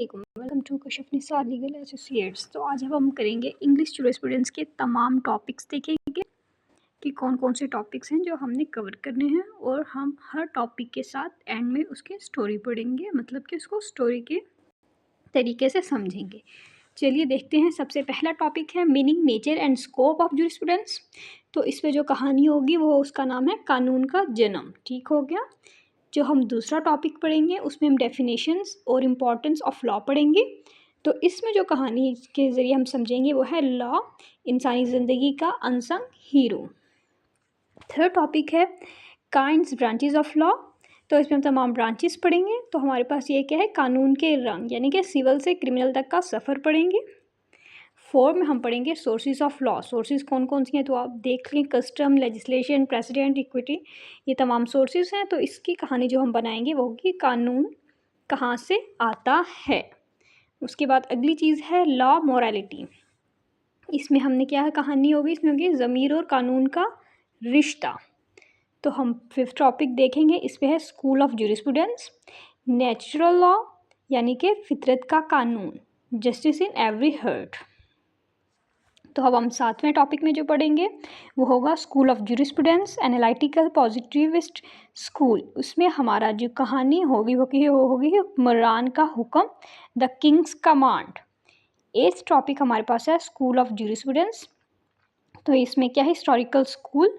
Welcome to Kashyap Nisar legal associates. तो आज हम करेंगे इंग्लिश जूरिस्प्रूडेंस के तमाम टॉपिक्स देखेंगे कि कौन कौन से टॉपिक्स हैं जो हमने कवर करने हैं, और हम हर टॉपिक के साथ एंड में उसके स्टोरी पढ़ेंगे, मतलब कि उसको स्टोरी के तरीके से समझेंगे। चलिए देखते हैं। सबसे पहला टॉपिक है meaning, nature and scope of jurisprudence. तो इस पे जो कहानी होगी वो उसका नाम है कानून का जन्म। ठीक हो गया। जो हम दूसरा टॉपिक पढ़ेंगे उसमें हम डेफिनेशंस और इम्पोर्टेंस ऑफ लॉ पढ़ेंगे। तो इसमें जो कहानी के ज़रिए हम समझेंगे वो है लॉ, इंसानी ज़िंदगी का अनसंग हीरो। थर्ड टॉपिक है काइंड्स ब्रांचेस ऑफ लॉ। तो इसमें हम तमाम ब्रांचेस पढ़ेंगे। तो हमारे पास ये क्या है, कानून के रंग, यानी कि सिविल से क्रिमिनल तक का सफ़र पढ़ेंगे। फोर में हम पढ़ेंगे सोर्सेज ऑफ लॉ। सोर्सेज कौन कौन सी हैं तो आप देख लें, कस्टम, लेजिस्लेशन, प्रेसिडेंट, इक्विटी, ये तमाम सोर्सेज हैं। तो इसकी कहानी जो हम बनाएंगे वो होगी कानून कहाँ से आता है। उसके बाद अगली चीज़ है लॉ मोरालिटी। इसमें हमने क्या है, कहानी होगी इसमें होगी ज़मीर और कानून का रिश्ता। तो हम फिफ्थ टॉपिक देखेंगे, इस पे है school of jurisprudence. Natural law यानी कि फितरत का कानून, जस्टिस इन एवरी हर्ट। तो अब हम सातवें टॉपिक में जो पढ़ेंगे वो होगा school of jurisprudence, analytical positivist school. उसमें हमारा जो कहानी होगी वो होगी हुक्मरान का हुक्म, the Kings command. Eighth topic हमारे पास है स्कूल ऑफ जूरिस्प्रूडेंस। तो इसमें क्या है, हिस्टोरिकल स्कूल,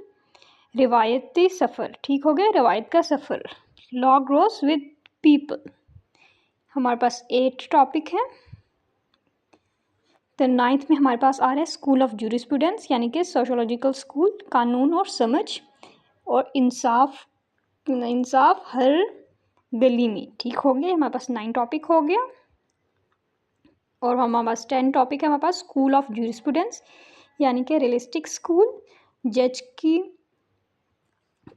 रिवायती सफ़र। ठीक हो गया, रिवायत का सफ़र, लॉ ग्रोस विद पीपल। हमारे पास 8 टॉपिक है। तो 9th में हमारे पास आ रहा है स्कूल ऑफ जूरिस्प्रूडेंस, यानी कि सोशोलॉजिकल स्कूल, कानून और समझ और इंसाफ, इंसाफ हर गली में। ठीक हो गया, हमारे पास 9 टॉपिक हो गया। और हमारे पास 10 टॉपिक है हमारे पास स्कूल ऑफ जूरिस्प्रूडेंस, यानी कि रियलिस्टिक स्कूल, जज की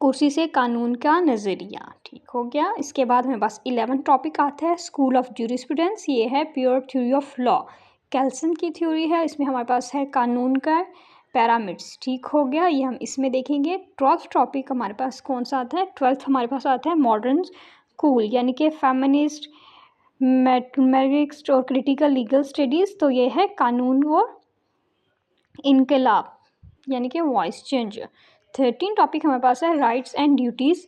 कुर्सी से कानून का नज़रिया। ठीक हो गया। इसके बाद हमारे पास 11 टॉपिक आता है स्कूल ऑफ जूरिस्प्रूडेंस, ये है pure theory of law, Kelsen की थ्योरी है। इसमें हमारे पास है कानून का पैरामिड्स। ठीक हो गया, ये हम इसमें देखेंगे। 12th टॉपिक हमारे पास कौन सा आता है, 12th हमारे पास आता है मॉडर्न स्कूल, यानी कि फेमिनिस्ट, मैथमेटिक्स और क्रिटिकल लीगल स्टडीज़। तो ये है कानून और इनकलाब, यानी कि वॉइस चेंजर। 13 टॉपिक हमारे पास है राइट्स एंड ड्यूटीज़,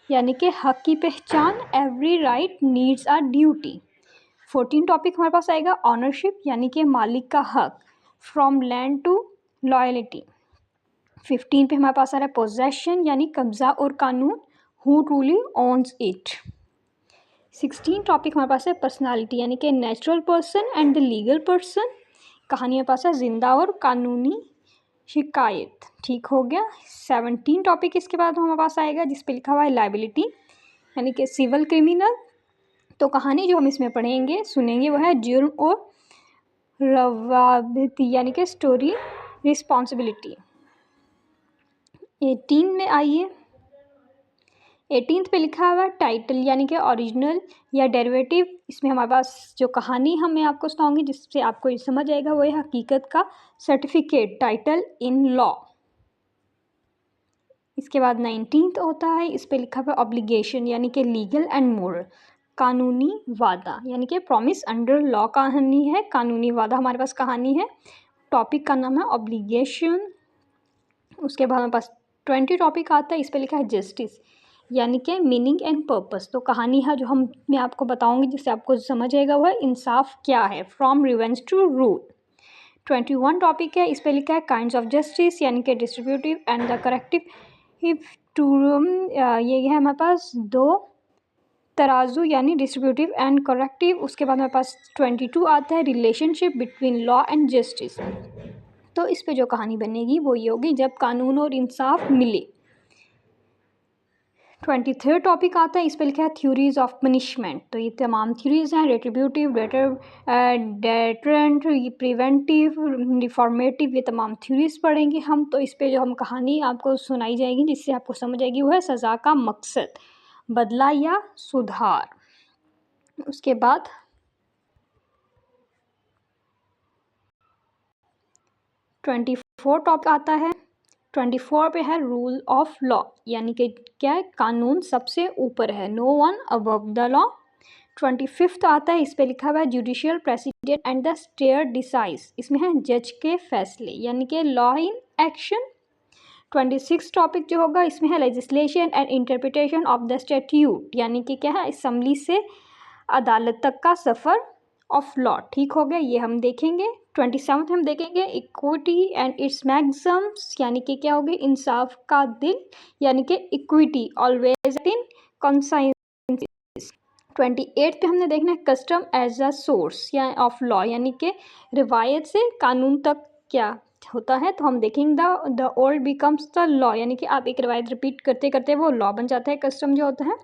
यानी कि हक की पहचान, every right needs a duty. 14 topic हमारे पास आएगा ऑनरशिप, यानी कि मालिक का हक, फ्रॉम लैंड टू लॉयल्टी। 15 पे हमारे पास आ रहा है पोजेशन, यानी कब्जा और कानून, who truly owns it. 16 topic हमारे पास है पर्सनालिटी, यानी कि natural person and the legal person. कहानी हमारे पास है जिंदा और कानूनी शिकायत। ठीक हो गया। 17 टॉपिक इसके बाद हमारे पास आएगा जिस पे लिखा हुआ है लाइबिलिटी, यानी कि सिविल क्रिमिनल। तो कहानी जो हम इसमें पढ़ेंगे सुनेंगे वो है जुर्म और रवाबिती, यानी कि स्टोरी रिस्पॉन्सिबिलिटी। 18 में आइए, 18th पे लिखा हुआ है टाइटल, यानी कि ओरिजिनल या डेरिवेटिव। इसमें हमारे पास जो कहानी मैं आपको सुनाऊंगी जिससे आपको ये समझ आएगा वो है हकीकत का सर्टिफिकेट, टाइटल इन लॉ। इसके बाद 19th होता है, इस पे लिखा हुआ है ऑब्लिगेशन, यानी कि लीगल एंड मोरल, कानूनी वादा, यानी कि प्रॉमिस अंडर लॉ कहानी है, कानूनी वादा हमारे पास कहानी है। टॉपिक का नाम है ऑब्लिगेशन। उसके बाद हमारे पास 20 टॉपिक आता है, इस पे लिखा है जस्टिस, यानी कि मीनिंग एंड पर्पस। तो कहानी है जो मैं आपको बताऊंगी जिससे आपको समझ आएगा वो है इंसाफ क्या है, from revenge to rule. 21 topic है, इस पे लिखा है काइंड्स ऑफ जस्टिस, यानी कि distributive and the corrective two. ये है हमारे पास 2 तराजू, यानी डिस्ट्रीब्यूटिव एंड करेक्टिव। उसके बाद हमारे पास 22 आता है relationship between law and justice. तो इस पे जो कहानी बनेगी वो ये होगी जब कानून और इंसाफ मिले। 23rd टॉपिक आता है, इस पे लिखा है थ्योरीज ऑफ पनिशमेंट। तो ये तमाम थ्योरीज हैं, रेट्रीब्यूटिव, डेटरेंट, प्रिवेंटिव, रिफॉर्मेटिव, ये तमाम थ्योरीज पढ़ेंगे हम। तो इस पे जो हम कहानी आपको सुनाई जाएगी जिससे आपको समझ आएगी वो है सज़ा का मकसद, बदला या सुधार। उसके बाद 24 टॉपिक आता है, 24 पे है रूल ऑफ लॉ, यानी कि क्या है, कानून सबसे ऊपर है, no one above the law. 25 आता है, इस पे लिखा हुआ है judicial precedent and the stare decisis, इसमें है जज के फैसले यानी कि लॉ इन एक्शन। 26 टॉपिक जो होगा इसमें है legislation and interpretation of the statute यानी कि क्या है असम्बली से अदालत तक का सफ़र ऑफ लॉ। ठीक हो गया, ये हम देखेंगे। 27 हम देखेंगे इक्विटी एंड इट्स मैक्सिम्स यानी कि क्या हो गया इंसाफ का दिल यानी कि इक्विटी ऑलवेज इन कॉन्साइंस। 28 पे हमने देखना है कस्टम एज अ सोर्स या ऑफ लॉ यानी कि रिवायत से कानून तक क्या होता है, तो हम देखेंगे the old becomes the law यानी कि आप एक रिवायत रिपीट करते करते वो लॉ बन जाता है, कस्टम जो होता है।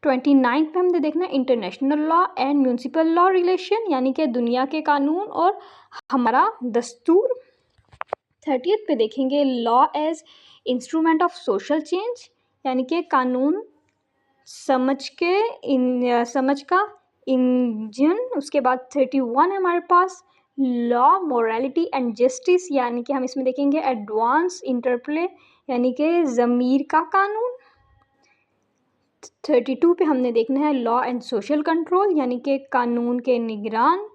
29 पे हमने देखना है international law and municipal law relation यानी कि दुनिया के कानून और हमारा दस्तूर। 30th पे देखेंगे law as instrument of social change यानी कि कानून समझ का इंजन। उसके बाद 31 है हमारे पास लॉ मोरालिटी एंड जस्टिस यानी कि हम इसमें देखेंगे एडवांस इंटरप्ले यानी कि ज़मीर का कानून। 32 पे हमने देखना है लॉ एंड सोशल कंट्रोल यानी कि कानून के निगरान।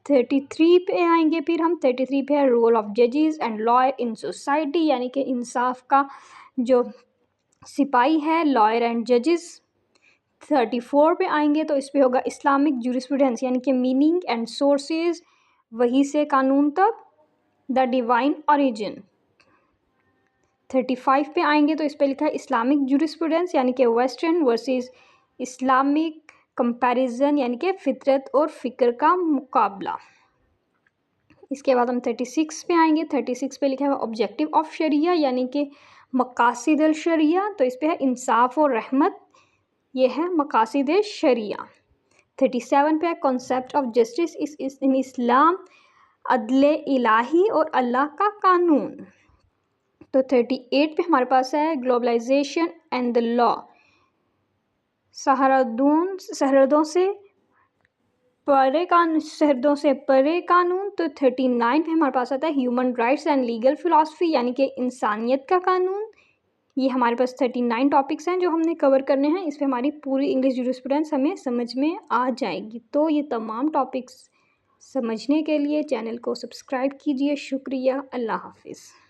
33 पे आएंगे फिर हम 33 पे है रोल ऑफ जजेस एंड लॉ इन सोसाइटी यानी कि इंसाफ का जो सिपाही है लॉयर एंड जजेस। 34 पे आएंगे तो इस पे होगा इस्लामिक जूरिस्प्रूडेंस यानी कि मीनिंग एंड सोर्सेज वही से कानून तक द डिवाइन ओरिजिन। 35 पे आएंगे तो इस पे लिखा है इस्लामिक जूरिस्प्रूडेंस यानी कि वेस्टर्न वर्सेस इस्लामिक कंपैरिजन यानी कि फितरत और फ़िक्र का मुकाबला। इसके बाद हम 36 पे आएंगे। 36 पे लिखा है ऑब्जेक्टिव ऑफ शरिया यानी कि मकासिद अल शरिया, तो इस पे है इंसाफ और रहमत, ये है मकासिद शरिया। 37 पे है कॉन्सेप्ट ऑफ जस्टिस इस इन इस्लाम अदले इलाही और अल्लाह का कानून। तो 38 पे हमारे पास है ग्लोबलाइजेशन एंड द लॉ सरहदों से परे कानून। तो 39 पे हमारे पास आता है human rights and legal philosophy यानी कि इंसानियत का कानून। ये हमारे पास 39 टॉपिक्स हैं जो हमने कवर करने हैं, इस पे हमारी पूरी इंग्लिश जूरिस्प्रूडेंस हमें समझ में आ जाएगी। तो ये तमाम टॉपिक्स समझने के लिए चैनल को सब्सक्राइब कीजिए। शुक्रिया, अल्लाह हाफिज़।